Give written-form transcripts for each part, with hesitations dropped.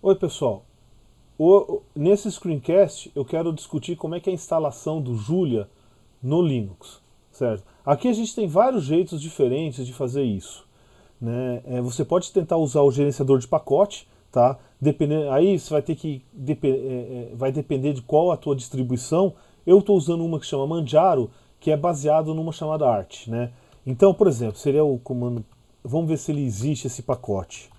Oi pessoal, nesse screencast eu quero discutir como é que é a instalação do Julia no Linux, certo? Aqui a gente tem vários jeitos diferentes de fazer isso, né? Você pode tentar usar o gerenciador de pacote, tá? Aí você vai ter que vai depender de qual a tua distribuição. Eu estou usando uma que chama Manjaro, que é baseado numa chamada Arch, né? Então, por exemplo, seria o comando. Vamos ver se ele existe esse pacote.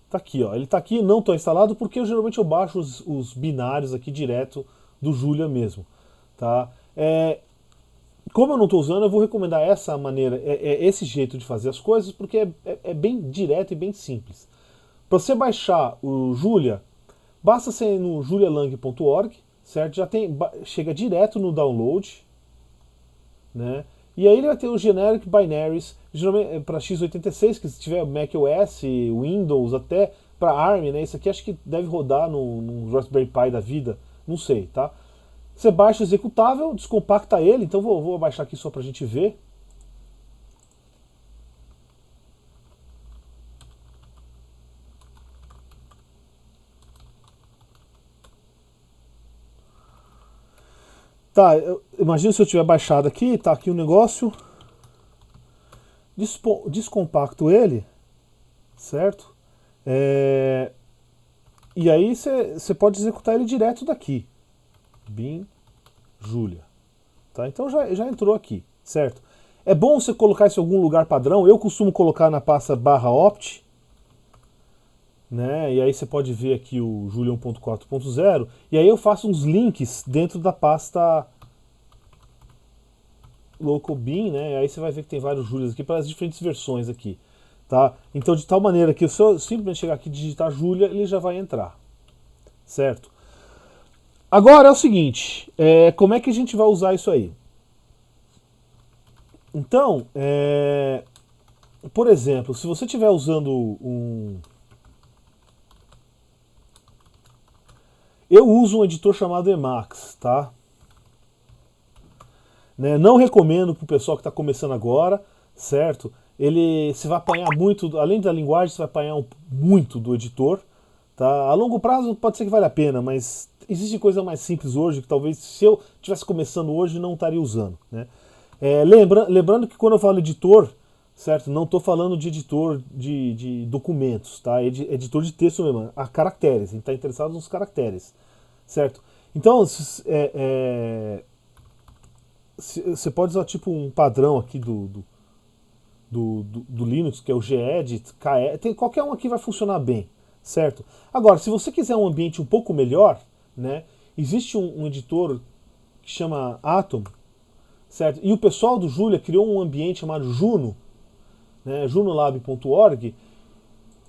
Tá aqui, ó. Ele tá aqui, não está instalado porque geralmente eu baixo os binários aqui direto do Julia mesmo, tá? Como eu não estou usando, eu vou recomendar essa maneira, esse jeito de fazer as coisas, porque é bem direto e bem simples. Para você baixar o Julia, basta ser no julialang.org, certo? Já tem, chega direto no download, né? E aí ele vai ter os generic binaries, geralmente para x86, que se tiver macOS, Windows, até para ARM, né? Isso aqui acho que deve rodar no Raspberry Pi da vida, não sei, tá? Você baixa o executável, descompacta ele, então vou baixar aqui só pra gente ver. Tá, imagina se eu tiver baixado aqui, tá aqui o negócio, descompacto ele, certo? E aí você pode executar ele direto daqui. Bin Julia. Tá? Então já entrou aqui, certo? É bom você colocar isso em algum lugar padrão. Eu costumo colocar na pasta /opt, né? E aí você pode ver aqui o Julia 1.4.0. E aí eu faço uns links dentro da pasta localbin, né? E aí você vai ver que tem vários Julias aqui para as diferentes versões aqui, tá? Então de tal maneira que se eu simplesmente chegar aqui e digitar Julia, ele já vai entrar, certo? Agora é o seguinte, como é que a gente vai usar isso aí? Então, por exemplo, se você estiver usando eu uso um editor chamado Emacs, tá? Né? Não recomendo para o pessoal que está começando agora, certo? Você vai apanhar muito, além da linguagem, você vai apanhar muito do editor, tá? A longo prazo pode ser que valha a pena, mas existe coisa mais simples hoje que talvez se eu estivesse começando hoje não estaria usando, né? Lembrando que quando eu falo editor, certo? Não estou falando de editor de documentos, tá? Editor de texto mesmo, a caracteres, a gente está interessado nos caracteres, certo? Então, você pode usar tipo um padrão aqui do Linux, que é o gedit, KE, qualquer um aqui vai funcionar bem, certo? Agora, se você quiser um ambiente um pouco melhor, né? Existe um editor que chama Atom, certo? E o pessoal do Julia criou um ambiente chamado Juno, né? junolab.org,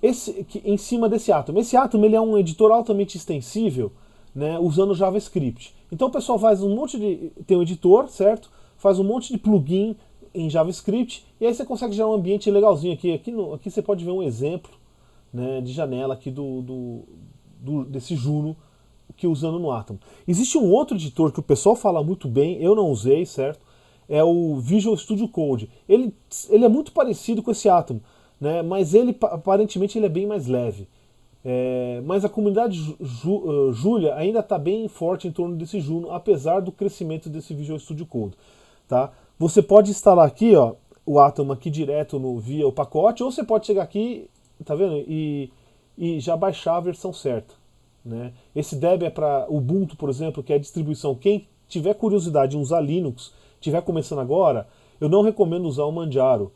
em cima desse Atom. Esse Atom ele é um editor altamente extensível, né, usando JavaScript. Então o pessoal faz um monte de... tem um editor, certo? Faz um monte de plugin em JavaScript e aí você consegue gerar um ambiente legalzinho aqui. Aqui você pode ver um exemplo, né, de janela aqui desse Juno que usando no Atom. Existe um outro editor que o pessoal fala muito bem, eu não usei, certo? É o Visual Studio Code. Ele é muito parecido com esse Atom, né, mas aparentemente ele é bem mais leve. Mas a comunidade Julia ainda está bem forte em torno desse Juno, apesar do crescimento desse Visual Studio Code. Tá? Você pode instalar aqui, ó, o Atom aqui direto via o pacote, ou você pode chegar aqui, tá vendo? E já baixar a versão certa. Né? Esse Deb é para Ubuntu, por exemplo, que é a distribuição. Quem tiver curiosidade em usar Linux, tiver começando agora, eu não recomendo usar o Manjaro,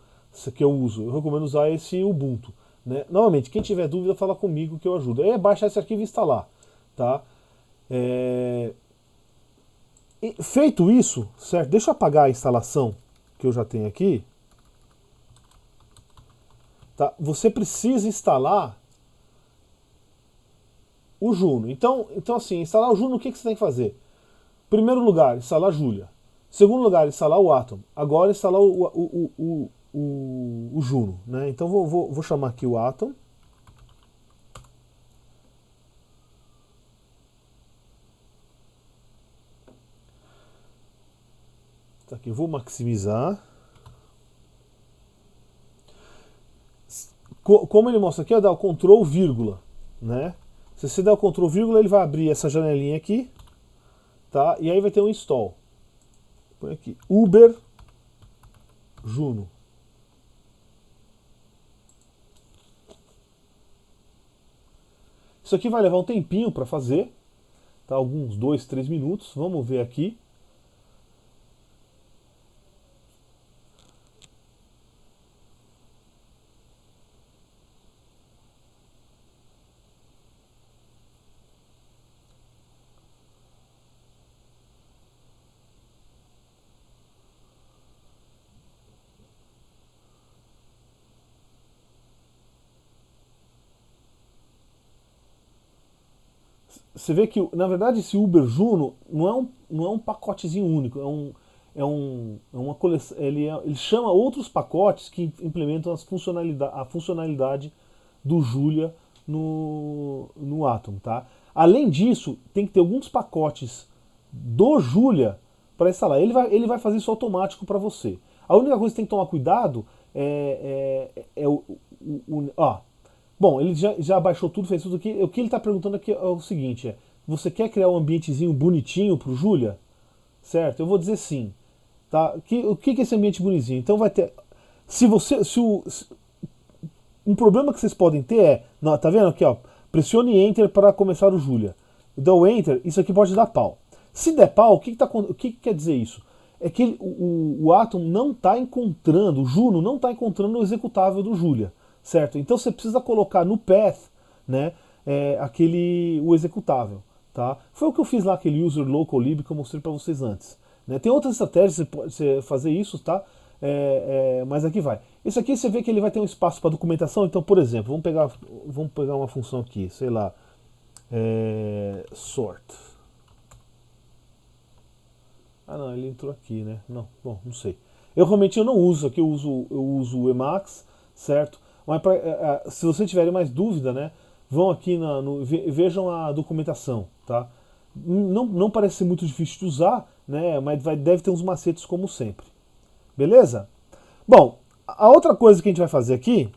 que eu uso. Eu recomendo usar esse Ubuntu. Né? Novamente, quem tiver dúvida, fala comigo que eu ajudo. É baixar esse arquivo e instalar. Tá? Feito isso, certo? Deixa eu apagar a instalação que eu já tenho aqui. Tá? Você precisa instalar o Juno. Então assim, instalar o Juno, o que você tem que fazer? Primeiro lugar, instalar Julia. Segundo lugar, instalar o Atom. Agora, instalar o Juno. Né? Então vou chamar aqui o Atom. Tá aqui, vou maximizar. Como ele mostra aqui, dá o Ctrl, vírgula. né? Se você der o Ctrl vírgula, ele vai abrir essa janelinha aqui, tá? E aí vai ter um install. Põe aqui, Uber Juno. Isso aqui vai levar um tempinho para fazer, tá? Alguns 2, 3 minutos. Vamos ver aqui. Você vê que, na verdade, esse Uber Juno não é um pacotezinho único, é uma coleção. Ele chama outros pacotes que implementam a funcionalidade do Julia no Atom, tá? Além disso, tem que ter alguns pacotes do Julia para instalar. Ele vai fazer isso automático para você. A única coisa que tem que tomar cuidado ó, bom, ele já baixou tudo, fez tudo aqui. O que ele está perguntando aqui é o seguinte: você quer criar um ambientezinho bonitinho para o Julia? Certo? Eu vou dizer sim. Tá? O que é esse ambiente bonitinho? Então vai ter. Um problema que vocês podem ter tá vendo aqui, ó? Pressione Enter para começar o Julia. Dou Enter, isso aqui pode dar pau. Se der pau, o que quer dizer isso? É que o Atom não está encontrando, o Juno não está encontrando o executável do Julia. Certo? Então você precisa colocar no path, né, o executável. Tá? Foi o que eu fiz lá, aquele user local lib que eu mostrei para vocês antes. Né? Tem outras estratégias para você fazer isso, tá? Mas aqui vai. Esse aqui você vê que ele vai ter um espaço para documentação. Então, por exemplo, vamos pegar uma função aqui, sei lá, sort. Ah não, ele entrou aqui, né? Não, bom, não sei. Eu realmente não uso aqui, eu uso o Emacs, certo? Mas se vocês tiverem mais dúvida, né, vão aqui vejam a documentação, tá? Não parece ser muito difícil de usar, né, mas deve ter uns macetes como sempre. Beleza? Bom, a outra coisa que a gente vai fazer aqui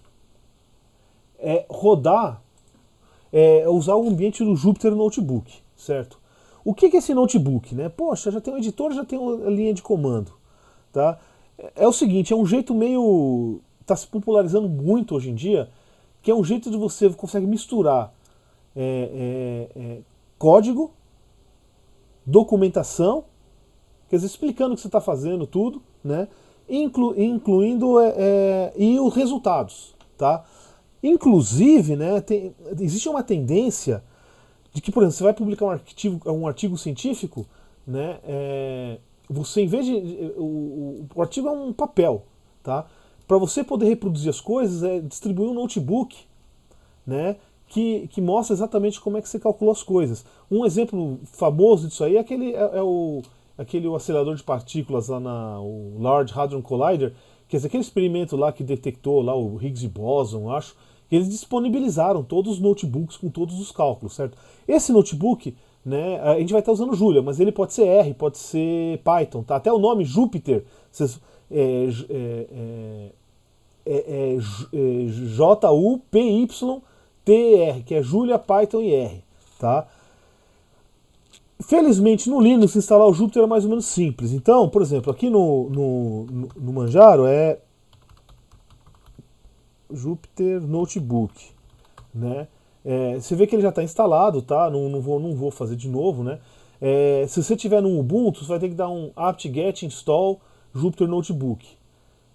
é usar o ambiente do Jupyter Notebook, certo? O que é esse notebook, né? Poxa, já tem um editor, já tem uma linha de comando, tá? É o seguinte, é um jeito meio... está se popularizando muito hoje em dia, que é um jeito de você consegue misturar código, documentação, quer dizer, explicando o que você está fazendo, tudo, né? Incluindo e os resultados, tá? Inclusive, né, existe uma tendência de que, por exemplo, você vai publicar um artigo científico, né, você, em vez de... O artigo é um papel, tá? Para você poder reproduzir as coisas, distribuir um notebook, né, que mostra exatamente como é que você calculou as coisas. Um exemplo famoso disso aí é aquele acelerador de partículas lá o Large Hadron Collider, quer dizer, aquele experimento lá que detectou lá o Higgs boson, acho, que eles disponibilizaram todos os notebooks com todos os cálculos, certo? Esse notebook, né, a gente vai estar usando Julia, mas ele pode ser R, pode ser Python, tá? Até o nome Jupyter, Jupyter, que é Julia, Python e R, tá? Felizmente no Linux instalar o Jupyter é mais ou menos simples. Então, por exemplo, aqui no Manjaro é Jupyter Notebook, né? Você vê que ele já está instalado, tá? Não vou fazer de novo, né? Se você tiver no Ubuntu, você vai ter que dar um apt-get install Jupyter Notebook,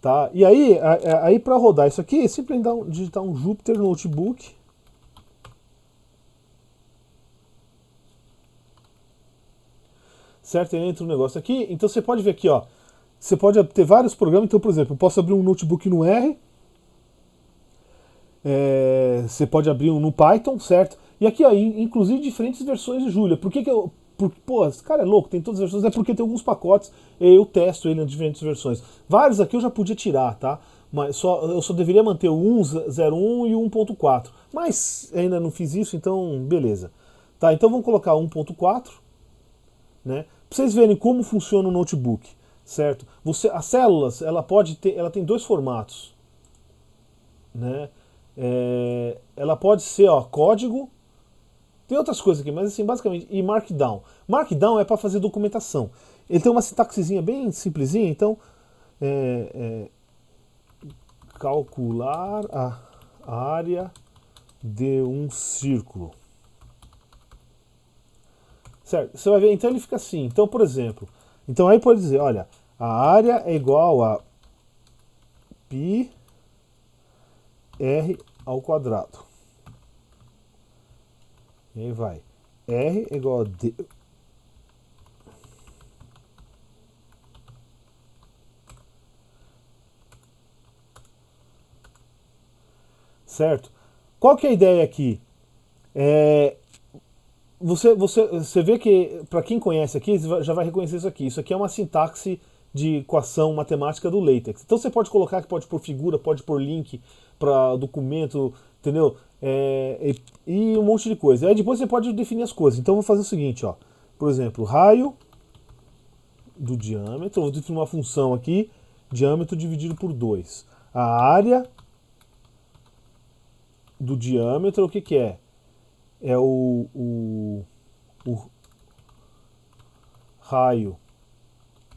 tá? E aí para rodar isso aqui, é simplesmente digitar um Jupyter Notebook. Certo? Entra um negócio aqui. Então você pode ver aqui, ó. Você pode ter vários programas. Então, por exemplo, eu posso abrir um notebook no R. Você pode abrir um no Python, certo? E aqui, ó, inclusive diferentes versões de Julia. Por que eu... Pô, esse cara é louco, tem todas as versões. É porque tem alguns pacotes, eu testo ele em diferentes versões. Vários aqui eu já podia tirar, tá? Mas eu só deveria manter o 1.01 e o 1.4. Mas ainda não fiz isso, então beleza. Tá, então vamos colocar 1.4, né? Para vocês verem como funciona o notebook, certo? As células, ela tem dois formatos, né? Ela pode ser, ó, código Tem outras coisas aqui, mas assim, basicamente, e Markdown. Markdown é para fazer documentação. Ele tem uma sintaxezinha bem simplesinha, então, calcular a área de um círculo. Certo? Você vai ver, então ele fica assim. Então, por exemplo, então aí pode dizer, olha, a área é igual a π r ao quadrado. E aí vai. R é igual a D. Certo? Qual que é a ideia aqui? Você vê que, para quem conhece aqui, já vai reconhecer isso aqui. Isso aqui é uma sintaxe de equação matemática do LaTeX. Então você pode colocar que pode pôr figura, pode pôr link para documento, entendeu? E um monte de coisa. Aí depois você pode definir as coisas. Então eu vou fazer o seguinte, ó. Por exemplo, raio do diâmetro. Eu vou definir uma função aqui, diâmetro dividido por 2. A área do diâmetro, o que que é? É o raio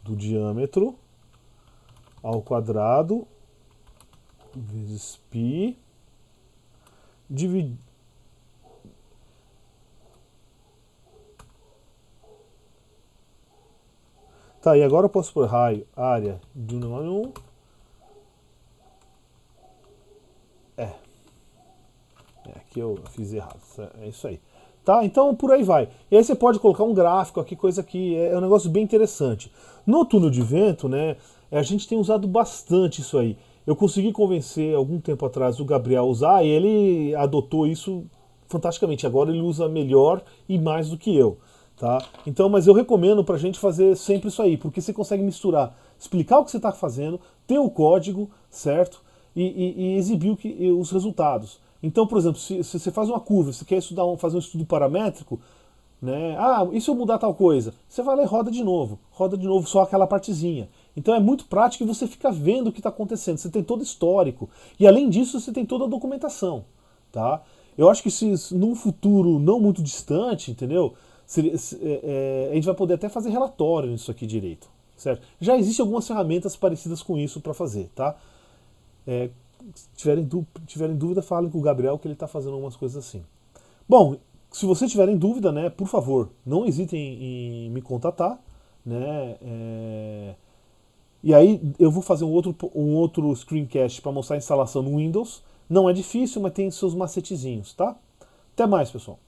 do diâmetro ao quadrado vezes π dividido. Tá, e agora eu posso pôr raio, área de um. Aqui eu fiz errado. É isso aí. Tá? Então por aí vai. E aí você pode colocar um gráfico aqui, coisa que é um negócio bem interessante. No túnel de vento, né, a gente tem usado bastante isso aí. Eu consegui convencer algum tempo atrás o Gabriel a usar e ele adotou isso fantasticamente. Agora ele usa melhor e mais do que eu. Tá? Então, mas eu recomendo pra gente fazer sempre isso aí, porque você consegue misturar, explicar o que você está fazendo, ter o código, certo? E exibir os resultados. Então, por exemplo, se você faz uma curva, você quer estudar fazer um estudo paramétrico, né? Ah, e se eu mudar tal coisa? Você vai lá e roda de novo só aquela partezinha. Então é muito prático e você fica vendo o que está acontecendo. Você tem todo o histórico. E além disso, você tem toda a documentação. Tá? Eu acho que se num futuro não muito distante, entendeu? A gente vai poder até fazer relatório nisso aqui direito. Certo? Já existem algumas ferramentas parecidas com isso para fazer. Tá? Se tiverem dúvida, falem com o Gabriel que ele está fazendo algumas coisas assim. Bom, se vocês tiverem dúvida, né, por favor, não hesitem em me contatar, né? E aí eu vou fazer um outro screencast para mostrar a instalação no Windows. Não é difícil, mas tem seus macetezinhos, tá? Até mais, pessoal.